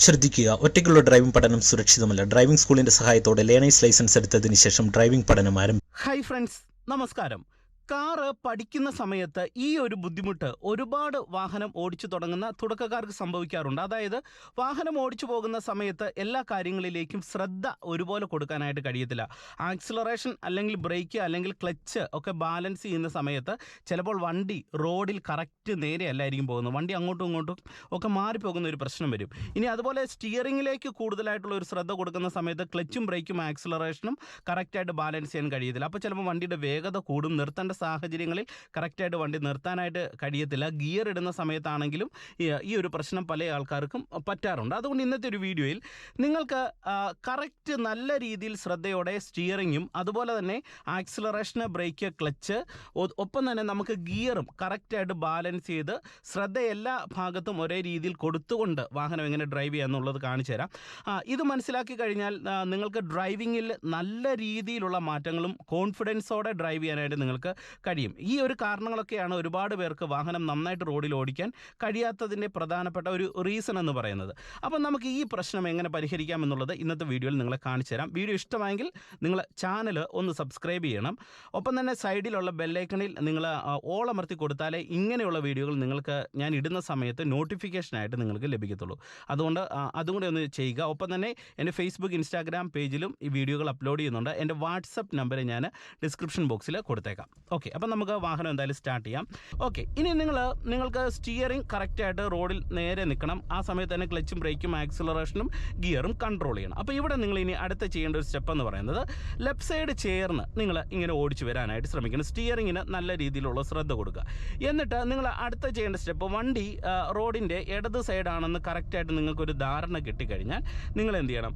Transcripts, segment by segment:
ശ്രദ്ധിക്കുക, ഒറ്റയ്ക്കുള്ള ഡ്രൈവിംഗ് പഠനം സുരക്ഷിതമല്ല. ഡ്രൈവിംഗ് സ്കൂളിന്റെ സഹായത്തോടെ ലേണേഴ്സ് ലൈസൻസ് എടുത്തതിന് ശേഷം ഡ്രൈവിംഗ് പഠനം ആരംഭിക്കും. ഹായ് ഫ്രണ്ട്സ്, നമസ്കാരം. കാറ് പഠിക്കുന്ന സമയത്ത് ഈ ഒരു ബുദ്ധിമുട്ട് ഒരുപാട് വാഹനം ഓടിച്ചു തുടങ്ങുന്ന തുടക്കക്കാർക്ക് സംഭവിക്കാറുണ്ട്. അതായത് വാഹനം ഓടിച്ചു പോകുന്ന സമയത്ത് എല്ലാ കാര്യങ്ങളിലേക്കും ശ്രദ്ധ ഒരുപോലെ കൊടുക്കാനായിട്ട് കഴിയത്തില്ല. ആക്സിലറേഷൻ അല്ലെങ്കിൽ ബ്രേക്ക് അല്ലെങ്കിൽ ക്ലച്ച് ഒക്കെ ബാലൻസ് ചെയ്യുന്ന സമയത്ത് ചിലപ്പോൾ വണ്ടി റോഡിൽ കറക്റ്റ് നേരെയല്ലായിരിക്കും പോകുന്നത്. വണ്ടി അങ്ങോട്ടും ഇങ്ങോട്ടും ഒക്കെ മാറിപ്പോകുന്ന ഒരു പ്രശ്നം വരും. ഇനി അതുപോലെ സ്റ്റിയറിംഗിലേക്ക് കൂടുതലായിട്ടുള്ള ഒരു ശ്രദ്ധ കൊടുക്കുന്ന സമയത്ത് ക്ലച്ചും ബ്രേക്കും ആക്സിലറേഷനും കറക്റ്റായിട്ട് ബാലൻസ് ചെയ്യാൻ കഴിയത്തില്ല. അപ്പോൾ ചിലപ്പോൾ വണ്ടിയുടെ വേഗത കൂടും. നിർത്തേണ്ട സാഹചര്യങ്ങളിൽ കറക്റ്റായിട്ട് വണ്ടി നിർത്താനായിട്ട് കഴിയത്തില്ല. ഗിയർ ഇടുന്ന സമയത്താണെങ്കിലും ഈ ഒരു പ്രശ്നം പല ആൾക്കാർക്കും പറ്റാറുണ്ട്. അതുകൊണ്ട് ഇന്നത്തെ ഒരു വീഡിയോയിൽ നിങ്ങൾക്ക് കറക്റ്റ് നല്ല രീതിയിൽ ശ്രദ്ധയോടെ സ്റ്റിയറിങ്ങും അതുപോലെ തന്നെ ആക്സിലറേഷന്, ബ്രേക്ക്, ക്ലച്ച്, ഒപ്പം തന്നെ നമുക്ക് ഗിയറും കറക്റ്റായിട്ട് ബാലൻസ് ചെയ്ത് ശ്രദ്ധ എല്ലാ ഭാഗത്തും ഒരേ രീതിയിൽ കൊടുത്തുകൊണ്ട് വാഹനം എങ്ങനെ ഡ്രൈവ് ചെയ്യുക എന്നുള്ളത് കാണിച്ചു തരാം. ഇത് മനസ്സിലാക്കി കഴിഞ്ഞാൽ നിങ്ങൾക്ക് ഡ്രൈവിങ്ങിൽ നല്ല രീതിയിലുള്ള മാറ്റങ്ങളും കോൺഫിഡൻസോടെ ഡ്രൈവ് ചെയ്യാനായിട്ട് നിങ്ങൾക്ക് കഴിയും. ഈ ഒരു കാരണങ്ങളൊക്കെയാണ് ഒരുപാട് പേർക്ക് വാഹനം നന്നായിട്ട് റോഡിൽ ഓടിക്കാൻ കഴിയാത്തതിൻ്റെ പ്രധാനപ്പെട്ട ഒരു റീസൺ എന്ന് പറയുന്നത്. അപ്പം നമുക്ക് ഈ പ്രശ്നം എങ്ങനെ പരിഹരിക്കാം എന്നുള്ളത് ഇന്നത്തെ വീഡിയോയിൽ നിങ്ങളെ കാണിച്ചു തരാം. വീഡിയോ ഇഷ്ടമായെങ്കിൽ നിങ്ങൾ ചാനൽ ഒന്ന് സബ്സ്ക്രൈബ് ചെയ്യണം. ഒപ്പം തന്നെ സൈഡിലുള്ള ബെല്ലൈക്കണിൽ നിങ്ങൾ ഓൾ അമർത്തി കൊടുത്താലേ ഇങ്ങനെയുള്ള വീഡിയോകൾ നിങ്ങൾക്ക് ഞാൻ ഇടുന്ന സമയത്ത് നോട്ടിഫിക്കേഷനായിട്ട് നിങ്ങൾക്ക് ലഭിക്കത്തുള്ളൂ. അതുകൊണ്ട് അതും കൂടി ഒന്ന് ചെയ്യുക. ഒപ്പം തന്നെ എൻ്റെ ഫേസ്ബുക്ക്, ഇൻസ്റ്റാഗ്രാം പേജിലും ഈ വീഡിയോകൾ അപ്ലോഡ് ചെയ്യുന്നുണ്ട്. എൻ്റെ വാട്സപ്പ് നമ്പർ ഞാൻ ഡിസ്ക്രിപ്ഷൻ ബോക്സിൽ കൊടുത്തേക്കാം. ഓക്കെ, അപ്പം നമുക്ക് വാഹനം എന്തായാലും സ്റ്റാർട്ട് ചെയ്യാം. ഓക്കെ, ഇനി നിങ്ങൾക്ക് സ്റ്റിയറിംഗ് കറക്റ്റായിട്ട് റോഡിൽ നേരെ നിൽക്കണം. ആ സമയത്ത് തന്നെ ക്ലച്ചും ബ്രേക്കും ആക്സിലറേഷനും ഗിയറും കൺട്രോൾ ചെയ്യണം. അപ്പോൾ ഇവിടെ നിങ്ങൾ ഇനി അടുത്ത് ചെയ്യേണ്ട ഒരു സ്റ്റെപ്പ് എന്ന് പറയുന്നത് ലെഫ്റ്റ് സൈഡ് ചേർന്ന് നിങ്ങൾ ഇങ്ങനെ ഓടിച്ചു വരാനായിട്ട് ശ്രമിക്കണം. സ്റ്റിയറിങ്ങിന് നല്ല രീതിയിലുള്ള ശ്രദ്ധ കൊടുക്കുക. എന്നിട്ട് നിങ്ങൾ അടുത്ത ചെയ്യേണ്ട സ്റ്റെപ്പ്, വണ്ടി റോഡിൻ്റെ ഇടത് സൈഡാണെന്ന് കറക്റ്റായിട്ട് നിങ്ങൾക്കൊരു ധാരണ കിട്ടിക്കഴിഞ്ഞാൽ നിങ്ങൾ എന്ത് ചെയ്യണം,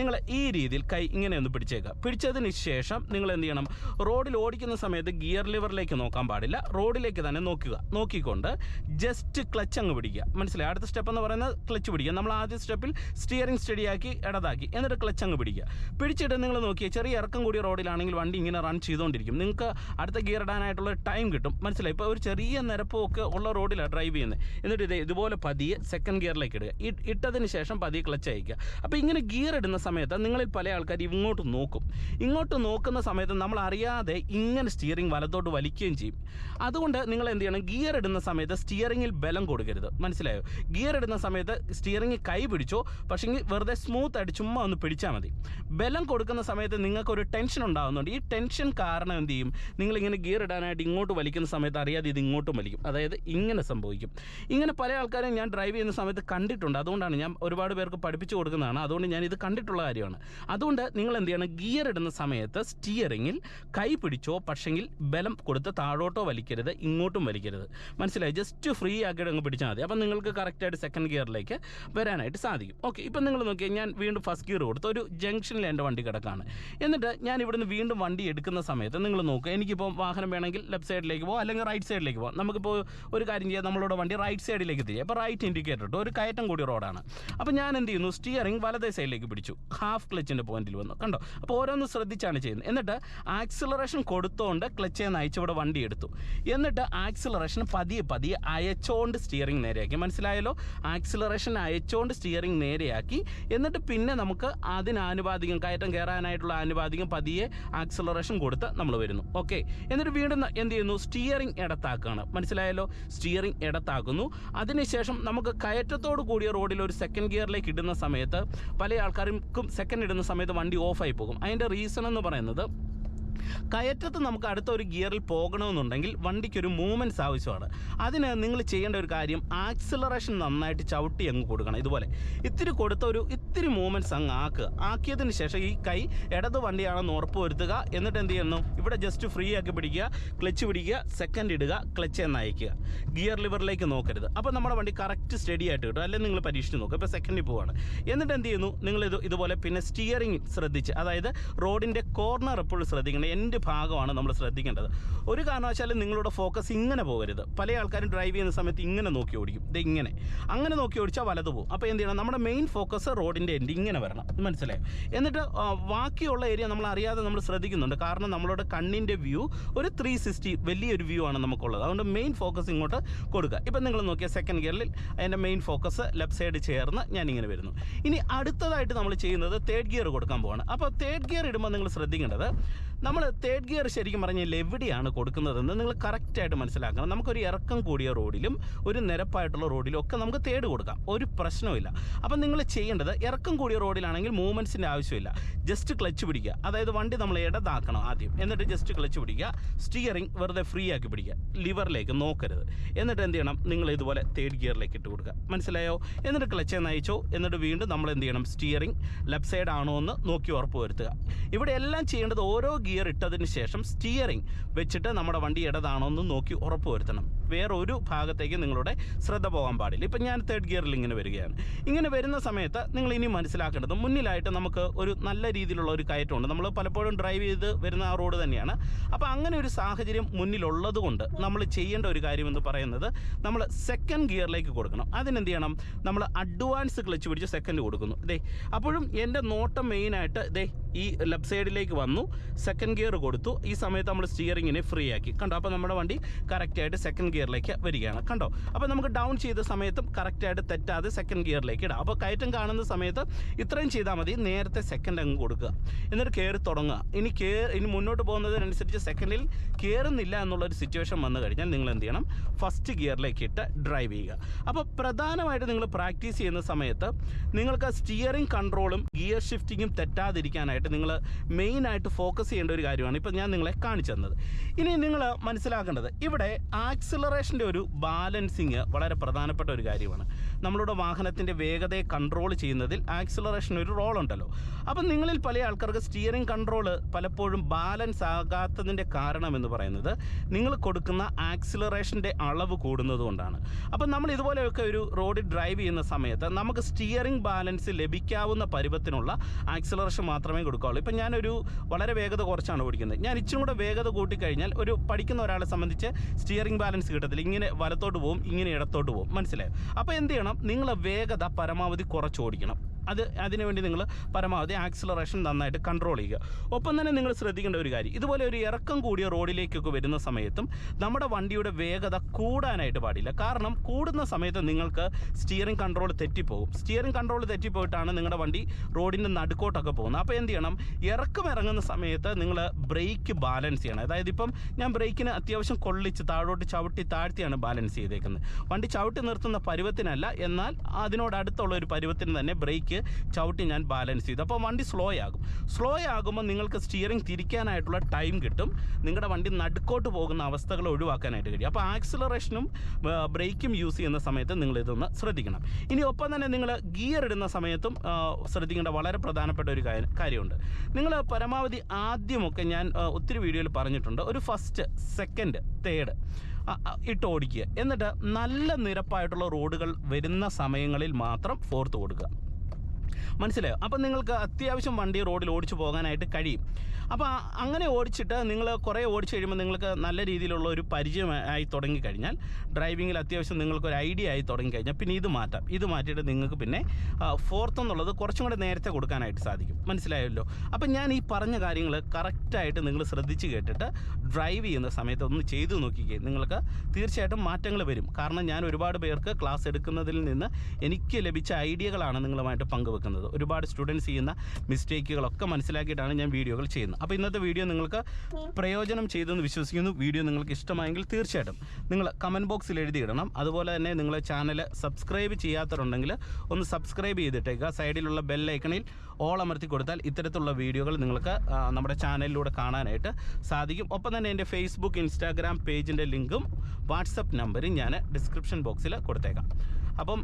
നിങ്ങൾ ഈ രീതിയിൽ കൈ ഇങ്ങനെ ഒന്ന് പിടിച്ചേക്കുക. പിടിച്ചതിന് ശേഷം നിങ്ങൾ എന്ത് ചെയ്യണം, റോഡിൽ ഓടിക്കുന്ന സമയത്ത് ഗിയർ ലിവറിലേക്ക് നോക്കാൻ പാടില്ല, റോഡിലേക്ക് തന്നെ നോക്കിക്കൊണ്ട് ജസ്റ്റ് ക്ലച്ച് അങ്ങ് പിടിക്കുക. മനസ്സിലായി? അടുത്ത സ്റ്റെപ്പ് എന്ന് പറയുന്നത് ക്ലച്ച് പിടിക്കുക. നമ്മൾ ആദ്യ സ്റ്റെപ്പിൽ സ്റ്റിയറിംഗ് സ്റ്റഡിയാക്കി ഇടതാക്കി എന്നിട്ട് ക്ലച്ച് അങ്ങ് പിടിക്കുക. പിടിച്ചിട്ട് നിങ്ങൾ നോക്കിയാൽ ചെറിയ ഇറക്കം കൂടിയ റോഡിലാണെങ്കിൽ വണ്ടി ഇങ്ങനെ റൺ ചെയ്തുകൊണ്ടിരിക്കും. നിങ്ങൾക്ക് അടുത്ത ഗിയർ ഇടാനായിട്ടുള്ള ടൈം കിട്ടും. മനസ്സിലായി? ഇപ്പോൾ ഒരു ചെറിയ നിരപ്പൊക്കെ ഉള്ള റോഡിലാണ് ഡ്രൈവ് ചെയ്യുന്നത്. എന്നിട്ട് ഇതുപോലെ പതിയെ സെക്കൻഡ് ഗിയറിലേക്ക് ഇടുക. ഇട്ടതിന് ശേഷം പതിയെ ക്ലച്ച് അയക്കുക. അപ്പോൾ ഇങ്ങനെ ഗിയർ ഇടുന്ന സമയത്ത് നിങ്ങളിൽ പല ആൾക്കാർ ഇങ്ങോട്ട് നോക്കും. ഇങ്ങോട്ട് നോക്കുന്ന സമയത്ത് നമ്മൾ അറിയാതെ ഇങ്ങനെ സ്റ്റിയറിംഗ് വലത്തോട്ട് വലിക്കുകയും ചെയ്യും. അതുകൊണ്ട് നിങ്ങൾ എന്ത് ചെയ്യണം, ഗിയർ ഇടുന്ന സമയത്ത് സ്റ്റിയറിംഗിൽ ബലം കൊടുക്കരുത്. മനസ്സിലായോ? ഗിയർ ഇടുന്ന സമയത്ത് സ്റ്റിയറിംഗ് കൈ പിടിച്ചോ, പക്ഷേ വെറുതെ സ്മൂത്ത് ആയിട്ട് ചുമ്മാ ഒന്ന് പിടിച്ചാൽ മതി. ബലം കൊടുക്കുന്ന സമയത്ത് നിങ്ങൾക്കൊരു ടെൻഷൻ ഉണ്ടാകുന്നുണ്ട്. ഈ ടെൻഷൻ കാരണം എന്ത് ചെയ്യും, നിങ്ങളിങ്ങനെ ഗിയർ ഇടാനായിട്ട് ഇങ്ങോട്ട് വലിക്കുന്ന സമയത്ത് അറിയാതെ ഇത് ഇങ്ങോട്ടും വലിക്കും. അതായത് ഇങ്ങനെ സംഭവിക്കും. ഇങ്ങനെ പല ആൾക്കാരും ഞാൻ ഡ്രൈവ് ചെയ്യുന്ന സമയത്ത് കണ്ടിട്ടുണ്ട്. അതുകൊണ്ടാണ് ഞാൻ ഒരുപാട് പേർക്ക് പഠിപ്പിച്ചു കൊടുക്കുന്നതാണ്. അതുകൊണ്ട് ഞാൻ ഇത് കണ്ടിട്ടുള്ള കാര്യമാണ്. അതുകൊണ്ട് നിങ്ങൾ എന്ത് ചെയ്യണം, ഗിയർ ഇടുന്ന സമയത്ത് സ്റ്റിയറിംഗിൽ കൈ പിടിച്ചോ, പക്ഷെങ്കിൽ ബലം കൊടുത്ത് താഴോട്ടോ വലിക്കരുത്, ഇങ്ങോട്ടും വലിക്കരുത്. മനസ്സിലായി? ജസ്റ്റ് ഫ്രീ ആക്കിയിട്ട് അങ്ങ് പിടിച്ചാൽ മതി. അപ്പം നിങ്ങൾക്ക് കറക്റ്റായിട്ട് സെക്കൻഡ് ഗിയറിലേക്ക് വരാനായിട്ട് സാധിക്കും. ഓക്കെ, ഇപ്പം നിങ്ങൾ നോക്കിയാൽ ഞാൻ വീണ്ടും ഫസ്റ്റ് ഗിയർ കൊടുത്ത് ഒരു ജംഗ്ഷനിൽ എൻ്റെ വണ്ടി കിടക്കാണ്. എന്നിട്ട് ഞാൻ ഇവിടുന്ന് വീണ്ടും വണ്ടി എടുക്കുന്ന സമയത്ത് നിങ്ങൾ നോക്കുക, എനിക്കിപ്പോൾ വാഹനം വേണമെങ്കിൽ ലെഫ്റ്റ് സൈഡിലേക്ക് പോകാം അല്ലെങ്കിൽ റൈറ്റ് സൈഡിലേക്ക് പോകാം. നമുക്കിപ്പോൾ ഒരു കാര്യം ചെയ്യാം, നമ്മളോട് വണ്ടി റൈറ്റ് സൈഡിലേക്ക് തിരിയും. അപ്പോൾ റൈറ്റ് ഇൻഡിക്കേറ്റർ ഇട്ട് ഒരു കയറ്റം കൂടിയ റോഡാണ്. അപ്പോൾ ഞാൻ എന്ത് ചെയ്യുന്നു, സ്റ്റിയറിംഗ് വലതേ സൈഡിലേക്ക് പിടിച്ചു, ഹാഫ് ക്ലച്ചിൻ്റെ പോയിന്റിൽ വന്നു. കണ്ടോ? അപ്പോൾ ഓരോന്ന് ശ്രദ്ധിച്ചാണ് ചെയ്യുന്നത്. എന്നിട്ട് ആക്സിലറേഷൻ കൊടുത്തുകൊണ്ട് ക്ലച്ച് അയച്ചിവിടെ വണ്ടി എടുത്തു. എന്നിട്ട് ആക്സിലറേഷൻ പതിയെ അയച്ചോണ്ട് സ്റ്റിയറിംഗ് നേരെയാക്കി. മനസ്സിലായല്ലോ? ആക്സിലറേഷൻ അയച്ചോണ്ട് സ്റ്റിയറിംഗ് നേരെയാക്കി. എന്നിട്ട് പിന്നെ നമുക്ക് അതിനാനുപാതികം കയറ്റം കയറാനായിട്ടുള്ള ആനുപാതികം പതിയെ ആക്സിലറേഷൻ കൊടുത്ത് നമ്മൾ വരുന്നു. ഓക്കെ, എന്നിട്ട് വീണ്ടും എന്ത് ചെയ്യുന്നു, സ്റ്റിയറിംഗ് ഇടത്താക്കുകയാണ്. മനസ്സിലായല്ലോ? സ്റ്റിയറിംഗ് ഇടത്താക്കുന്നു. അതിനുശേഷം നമുക്ക് കയറ്റത്തോട് കൂടിയ റോഡിൽ ഒരു സെക്കൻഡ് ഗിയറിലേക്ക് ഇടുന്ന സമയത്ത് പല ആൾക്കാർക്കും സെക്കൻഡ് ഇടുന്ന സമയത്ത് വണ്ടി ഓഫായി പോകും. അതിൻ്റെ റീസൺ എന്ന് പറയുന്നത്, കയറ്റത്ത് നമുക്ക് അടുത്ത ഒരു ഗിയറിൽ പോകണമെന്നുണ്ടെങ്കിൽ വണ്ടിക്കൊരു മൂവ്മെൻറ്റ്സ് ആവശ്യമാണ്. അതിന് നിങ്ങൾ ചെയ്യേണ്ട ഒരു കാര്യം, ആക്സിലറേഷൻ നന്നായിട്ട് ചവിട്ടി അങ്ങ് കൊടുക്കണം. ഇതുപോലെ ഇത്തിരി കൊടുത്ത ഇത്തിരി മൂവ്മെൻറ്റ്സ് അങ്ങ് ആക്കിയതിന് ശേഷം ഈ കൈ ഇടത് വണ്ടിയാണെന്ന് ഉറപ്പ് വരുത്തുക. എന്നിട്ട് എന്ത് ചെയ്യുന്നു, ഇവിടെ ജസ്റ്റ് ഫ്രീ ആക്കി പിടിക്കുക, ക്ലച്ച് പിടിക്കുക, സെക്കൻഡ് ഇടുക, ക്ലച്ച് എന്ന് അയക്കുക. ഗിയർ ലിവറിലേക്ക് നോക്കരുത്. അപ്പോൾ നമ്മുടെ വണ്ടി കറക്റ്റ് സ്റ്റഡി ആയിട്ട് കിട്ടും. അല്ലെങ്കിൽ നിങ്ങൾ പരീക്ഷിച്ച് നോക്കുക. ഇപ്പോൾ സെക്കൻഡിൽ പോവാണ്. എന്നിട്ട് എന്ത് ചെയ്യുന്നു, നിങ്ങൾ ഇതുപോലെ പിന്നെ സ്റ്റിയറിംഗ് ശ്രദ്ധിച്ച്, അതായത് റോഡിൻ്റെ കോർണർ എപ്പോഴും ശ്രദ്ധിക്കണം. ശ്രദ്ധിക്കണം, എൻ്റെ ഭാഗമാണ് നമ്മൾ ശ്രദ്ധിക്കേണ്ടത്. ഒരു കാരണവശാലും നിങ്ങളുടെ ഫോക്കസ് ഇങ്ങനെ പോകരുത്. പല ആൾക്കാരും ഡ്രൈവ് ചെയ്യുന്ന സമയത്ത് ഇങ്ങനെ നോക്കി ഓടിക്കും, ഇത് ഇങ്ങനെ അങ്ങനെ നോക്കി ഓടിച്ചാൽ വലത് പോകും. അപ്പോൾ എന്ത് ചെയ്യണം, നമ്മുടെ മെയിൻ ഫോക്കസ് റോഡിൻ്റെ എൻഡ് ഇങ്ങനെ വരണം, മനസ്സിലായോ? എന്നിട്ട് ബാക്കിയുള്ള ഏരിയ നമ്മൾ അറിയാതെ നമ്മൾ ശ്രദ്ധിക്കുന്നുണ്ട്. കാരണം നമ്മളുടെ കണ്ണിൻ്റെ വ്യൂ ഒരു 360 വലിയൊരു വ്യൂ ആണ് നമുക്കുള്ളത്. അതുകൊണ്ട് മെയിൻ ഫോക്കസ് ഇങ്ങോട്ട് കൊടുക്കുക. ഇപ്പം നിങ്ങൾ നോക്കിയാൽ സെക്കൻഡ് ഗിയറിൽ അതിൻ്റെ മെയിൻ ഫോക്കസ് ലെഫ്റ്റ് സൈഡ് ചേർന്ന് ഞാനിങ്ങനെ വരുന്നു. ഇനി അടുത്തതായിട്ട് നമ്മൾ ചെയ്യുന്നത് തേർഡ് ഗിയർ കൊടുക്കാൻ പോവാണ്. അപ്പോൾ തേർഡ് ഗിയർ ഇടുമ്പോൾ നിങ്ങൾ ശ്രദ്ധിക്കേണ്ടത്, നമ്മൾ തേർഡ് ഗിയർ ശരിക്കും പറഞ്ഞാൽ എവിടെയാണ് കൊടുക്കുന്നതെന്ന് നിങ്ങൾ കറക്റ്റായിട്ട് മനസ്സിലാക്കണം. നമുക്കൊരു ഇറക്കം കൂടിയ റോഡിലും ഒരു നിരപ്പായിട്ടുള്ള റോഡിലും ഒക്കെ നമുക്ക് തേർഡ് കൊടുക്കാം, ഒരു പ്രശ്നവുമില്ല. അപ്പം നിങ്ങൾ ചെയ്യേണ്ടത്, ഇറക്കം കൂടിയ റോഡിലാണെങ്കിൽ മൂവ്മെൻറ്റ്സിൻ്റെ ആവശ്യമില്ല, ജസ്റ്റ് ക്ലച്ച് പിടിക്കുക. അതായത് വണ്ടി നമ്മൾ ഇടതാക്കണം ആദ്യം, എന്നിട്ട് ജസ്റ്റ് ക്ലച്ച് പിടിക്കുക. സ്റ്റിയറിംഗ് വെറുതെ ഫ്രീ ആക്കി പിടിക്കുക, ലിവറിലേക്ക് നോക്കരുത്. എന്നിട്ട് എന്ത് ചെയ്യണം, നിങ്ങൾ ഇതുപോലെ തേർഡ് ഗിയറിലേക്ക് ഇട്ട് കൊടുക്കുക, മനസ്സിലായോ? എന്നിട്ട് ക്ലച്ച് നയിച്ചോ, എന്നിട്ട് വീണ്ടും നമ്മൾ എന്ത് ചെയ്യണം, സ്റ്റിയറിംഗ് ലെഫ്റ്റ് സൈഡ് ആണോ എന്ന് നോക്കി ഉറപ്പ് വരുത്തുക. ഇവിടെ എല്ലാം ചെയ്യേണ്ടത് ഓരോ ഗിയർ ഇട്ടതിന് ശേഷം സ്റ്റിയറിംഗ് വെച്ചിട്ട് നമ്മുടെ വണ്ടി ഇടതാണോ എന്ന് നോക്കി ഉറപ്പ് വരുത്തണം. വേറെ ഒരു ഭാഗത്തേക്ക് നിങ്ങളുടെ ശ്രദ്ധ പോകാൻ പാടില്ല. ഇപ്പം ഞാൻ തേർഡ് ഗിയറിൽ ഇങ്ങനെ വരികയാണ്. ഇങ്ങനെ വരുന്ന സമയത്ത് നിങ്ങൾ ഇനി മനസ്സിലാക്കേണ്ടത്, മുന്നിലായിട്ട് നമുക്ക് ഒരു നല്ല രീതിയിലുള്ള ഒരു കയറ്റമുണ്ട്. നമ്മൾ പലപ്പോഴും ഡ്രൈവ് ചെയ്ത് വരുന്ന ആ റോഡ് തന്നെയാണ്. അപ്പോൾ അങ്ങനെ ഒരു സാഹചര്യം മുന്നിലുള്ളത് കൊണ്ട് നമ്മൾ ചെയ്യേണ്ട ഒരു കാര്യമെന്ന് പറയുന്നത്, നമ്മൾ സെക്കൻഡ് ഗിയറിലേക്ക് കൊടുക്കണം. അതിനെന്ത് ചെയ്യണം, നമ്മൾ അഡ്വാൻസ് ക്ലച്ച് പിടിച്ച് സെക്കൻഡ് കൊടുക്കുന്നു. ഇതേ അപ്പോഴും എൻ്റെ നോട്ടം മെയിനായിട്ട് ഇതേ ഈ ലെഫ്റ്റ് സൈഡിലേക്ക് വന്നു, സെക്കൻഡ് ഗിയർ കൊടുത്തു. ഈ സമയത്ത് നമ്മൾ സ്റ്റിയറിങ്ങിനെ ഫ്രീ ആക്കി, കണ്ടോ? അപ്പോൾ നമ്മുടെ വണ്ടി കറക്റ്റായിട്ട് സെക്കൻഡ് ഗിയറിലേക്ക് വരികയാണ്, കണ്ടോ? അപ്പോൾ നമുക്ക് ഡൗൺ ചെയ്ത സമയത്തും കറക്റ്റായിട്ട് തെറ്റാതെ സെക്കൻഡ് ഗിയറിലേക്ക് ഇടാം. അപ്പോൾ കയറ്റം കാണുന്ന സമയത്ത് ഇത്രയും ചെയ്താൽ മതി, നേരത്തെ സെക്കൻഡ് അങ്ങ് കൊടുക്കുക, എന്നിട്ട് കയറി തുടങ്ങുക. ഇനി മുന്നോട്ട് പോകുന്നതിനനുസരിച്ച് സെക്കൻഡിൽ കയറുന്നില്ല എന്നുള്ളൊരു സിറ്റുവേഷൻ വന്നു കഴിഞ്ഞാൽ നിങ്ങൾ എന്ത് ചെയ്യണം, ഫസ്റ്റ് ഗിയറിലേക്ക് ഇട്ട് ഡ്രൈവ് ചെയ്യുക. അപ്പോൾ പ്രധാനമായിട്ട് നിങ്ങൾ പ്രാക്ടീസ് ചെയ്യുന്ന സമയത്ത് നിങ്ങൾക്ക് സ്റ്റിയറിംഗ് കൺട്രോളും ഗിയർ ഷിഫ്റ്റിങ്ങും തെറ്റാതിരിക്കാനായിട്ട് നിങ്ങൾ മെയിനായിട്ട് ഫോക്കസ് ചെയ്യേണ്ട ഒരു കാര്യമാണ് ഇപ്പം ഞാൻ നിങ്ങളെ കാണിച്ചു തന്നത്. ഇനി നിങ്ങൾ മനസ്സിലാക്കേണ്ടത്, ഇവിടെ ആക്സിലറേഷൻ്റെ ഒരു ബാലൻസിങ് വളരെ പ്രധാനപ്പെട്ട ഒരു കാര്യമാണ്. നമ്മളുടെ വാഹനത്തിൻ്റെ വേഗതയെ കൺട്രോൾ ചെയ്യുന്നതിൽ ആക്സിലറേഷൻ ഒരു റോൾ ഉണ്ടല്ലോ. അപ്പം നിങ്ങളിൽ പല ആൾക്കാർക്ക് സ്റ്റിയറിംഗ് കൺട്രോൾ പലപ്പോഴും ബാലൻസ് ആകാത്തതിൻ്റെ കാരണം എന്ന് പറയുന്നത് നിങ്ങൾ കൊടുക്കുന്ന ആക്സിലറേഷൻ്റെ അളവ് കൂടുന്നത് കൊണ്ടാണ്. അപ്പം നമ്മൾ ഇതുപോലെയൊക്കെ ഒരു റോഡിൽ ഡ്രൈവ് ചെയ്യുന്ന സമയത്ത് നമുക്ക് സ്റ്റിയറിംഗ് ബാലൻസ് ലഭിക്കാവുന്ന പരുവത്തിനുള്ള ആക്സിലറേഷൻ മാത്രമേ കൊടുക്കാവുള്ളൂ. ഇപ്പം ഞാനൊരു വളരെ വേഗത കുറച്ചാണ് ഓടിക്കുന്നത്. ഞാൻ ഇച്ചിരി കൂടെ വേഗത കൂട്ടിക്കഴിഞ്ഞാൽ ഒരു പഠിക്കുന്ന ഒരാളെ സംബന്ധിച്ച് സ്റ്റിയറിംഗ് ബാലൻസ് കിട്ടത്തില്ല, ഇങ്ങനെ വലത്തോട്ട് പോകും, ഇങ്ങനെ ഇടത്തോട്ട് പോകും, മനസ്സിലായോ? അപ്പോൾ എന്ത് ചെയ്യണം, നിങ്ങൾ വേഗത പരമാവധി കുറച്ച് ഓടിക്കണം. അതിനുവേണ്ടി നിങ്ങൾ പരമാവധി ആക്സിലറേഷൻ നന്നായിട്ട് കൺട്രോൾ ചെയ്യുക. ഒപ്പം തന്നെ നിങ്ങൾ ശ്രദ്ധിക്കേണ്ട ഒരു കാര്യം, ഇതുപോലെ ഒരു ഇറക്കം കൂടിയ റോഡിലേക്കൊക്കെ വരുന്ന സമയത്തും നമ്മുടെ വണ്ടിയുടെ വേഗത കൂടാനായിട്ട് പാടില്ല. കാരണം കൂടുന്ന സമയത്ത് നിങ്ങൾക്ക് സ്റ്റിയറിംഗ് കൺട്രോൾ തെറ്റിപ്പോകും. സ്റ്റിയറിംഗ് കൺട്രോൾ തെറ്റിപ്പോയിട്ടാണ് നിങ്ങളുടെ വണ്ടി റോഡിൻ്റെ നടുക്കോട്ടൊക്കെ പോകുന്നത്. അപ്പോൾ എന്ത് ചെയ്യണം, ഇറങ്ങുന്ന സമയത്ത് നിങ്ങൾ ബ്രേക്ക് ബാലൻസ് ചെയ്യണം. അതായത് ഇപ്പം ഞാൻ ബ്രേക്കിന് അത്യാവശ്യം കൊള്ളിച്ച് താഴോട്ട് ചവിട്ടി താഴ്ത്തിയാണ് ബാലൻസ് ചെയ്തേക്കുന്നത്. വണ്ടി ചവിട്ടി നിർത്തുന്ന പരുവത്തിനല്ല, എന്നാൽ അതിനോടടുത്തുള്ള ഒരു പരുവത്തിന് തന്നെ ബ്രേക്ക് ചവിട്ടി ഞാൻ ബാലൻസ് ചെയ്തു. അപ്പോൾ വണ്ടി സ്ലോ ആകുമ്പോൾ നിങ്ങൾക്ക് സ്റ്റിയറിംഗ് തിരിക്കാനായിട്ടുള്ള ടൈം കിട്ടും, നിങ്ങളുടെ വണ്ടി നടുക്കോട്ട് പോകുന്ന അവസ്ഥകൾ ഒഴിവാക്കാനായിട്ട് കഴിയും. അപ്പോൾ ആക്സിലറേഷനും ബ്രേക്കും യൂസ് ചെയ്യുന്ന സമയത്ത് നിങ്ങൾ ഇതൊന്ന് ശ്രദ്ധിക്കണം. ഇനി ഒപ്പം തന്നെ നിങ്ങൾ ഗിയർ ഇടുന്ന സമയത്തും ശ്രദ്ധിക്കേണ്ട വളരെ പ്രധാനപ്പെട്ട ഒരു കാര്യമുണ്ട്. നിങ്ങൾ പരമാവധി ആദ്യമൊക്കെ ഞാൻ ഒത്തിരി വീഡിയോയിൽ പറഞ്ഞിട്ടുണ്ട്, ഒരു ഫസ്റ്റ് സെക്കൻഡ് തേർഡ് ഇട്ട് ഓടിക്കുക. എന്നിട്ട് നല്ല നിരപ്പായിട്ടുള്ള റോഡുകൾ വരുന്ന സമയങ്ങളിൽ മാത്രം ഫോർത്ത് കൊടുക്കുക, മനസ്സിലായോ? അപ്പം നിങ്ങൾക്ക് അത്യാവശ്യം വണ്ടി റോഡിൽ ഓടിച്ചു പോകാനായിട്ട് കഴിയും. അപ്പോൾ അങ്ങനെ ഓടിച്ചിട്ട് നിങ്ങൾ കുറേ ഓടിച്ചു കഴിയുമ്പോൾ നിങ്ങൾക്ക് നല്ല രീതിയിലുള്ള ഒരു പരിചയമായി തുടങ്ങിക്കഴിഞ്ഞാൽ, ഡ്രൈവിങ്ങിൽ അത്യാവശ്യം നിങ്ങൾക്കൊരു ഐഡിയ ആയി തുടങ്ങിക്കഴിഞ്ഞാൽ പിന്നെ ഇത് മാറ്റിയിട്ട് നിങ്ങൾക്ക് പിന്നെ ഫോർത്ത് എന്നുള്ളത് കുറച്ചും കൂടെ നേരത്തെ കൊടുക്കാനായിട്ട് സാധിക്കും, മനസ്സിലായല്ലോ? അപ്പം ഞാൻ ഈ പറഞ്ഞ കാര്യങ്ങൾ കറക്റ്റായിട്ട് നിങ്ങൾ ശ്രദ്ധിച്ച് കേട്ടിട്ട് ഡ്രൈവ് ചെയ്യുന്ന സമയത്ത് ഒന്ന് ചെയ്തു നോക്കിക്കേ, നിങ്ങൾക്ക് തീർച്ചയായിട്ടും മാറ്റങ്ങൾ വരും. കാരണം ഞാൻ ഒരുപാട് പേർക്ക് ക്ലാസ് എടുക്കുന്നതിൽ നിന്ന് എനിക്ക് ലഭിച്ച ഐഡിയകളാണ് നിങ്ങളുമായിട്ട് പങ്കുവെക്കുന്നത്. ഒരുപാട് സ്റ്റുഡൻസ് ചെയ്യുന്ന മിസ്റ്റേക്കുകളൊക്കെ മനസ്സിലാക്കിയിട്ടാണ് ഞാൻ വീഡിയോകൾ ചെയ്യുന്നത്. അപ്പോൾ ഇന്നത്തെ വീഡിയോ നിങ്ങൾക്ക് പ്രയോജനം ചെയ്തെന്ന് വിശ്വസിക്കുന്നു. വീഡിയോ നിങ്ങൾക്ക് ഇഷ്ടമായെങ്കിൽ തീർച്ചയായിട്ടും നിങ്ങൾ കമൻറ്റ് ബോക്സിൽ എഴുതിയിടണം. അതുപോലെ തന്നെ നിങ്ങൾ ചാനൽ സബ്സ്ക്രൈബ് ചെയ്യാത്തവരുണ്ടെങ്കിൽ ഒന്ന് സബ്സ്ക്രൈബ് ചെയ്തിട്ടേക്കുക. സൈഡിലുള്ള ബെൽ ഐക്കണിൽ ഓൾ അമർത്തി കൊടുത്താൽ ഇത്തരത്തിലുള്ള വീഡിയോകൾ നിങ്ങൾക്ക് നമ്മുടെ ചാനലിലൂടെ കാണാനായിട്ട് സാധിക്കും. ഒപ്പം തന്നെ എൻ്റെ ഫേസ്ബുക്ക്, ഇൻസ്റ്റാഗ്രാം പേജിൻ്റെ ലിങ്കും വാട്സപ്പ് നമ്പറും ഞാൻ ഡിസ്ക്രിപ്ഷൻ ബോക്സിൽ കൊടുത്തേക്കാം. അപ്പം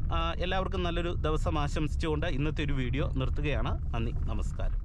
എല്ലാവർക്കും നല്ലൊരു ദിവസം ആശംസിച്ചുകൊണ്ട് ഇന്നത്തെ ഒരു വീഡിയോ നിർത്തുകയാണ്. നന്ദി, നമസ്കാരം.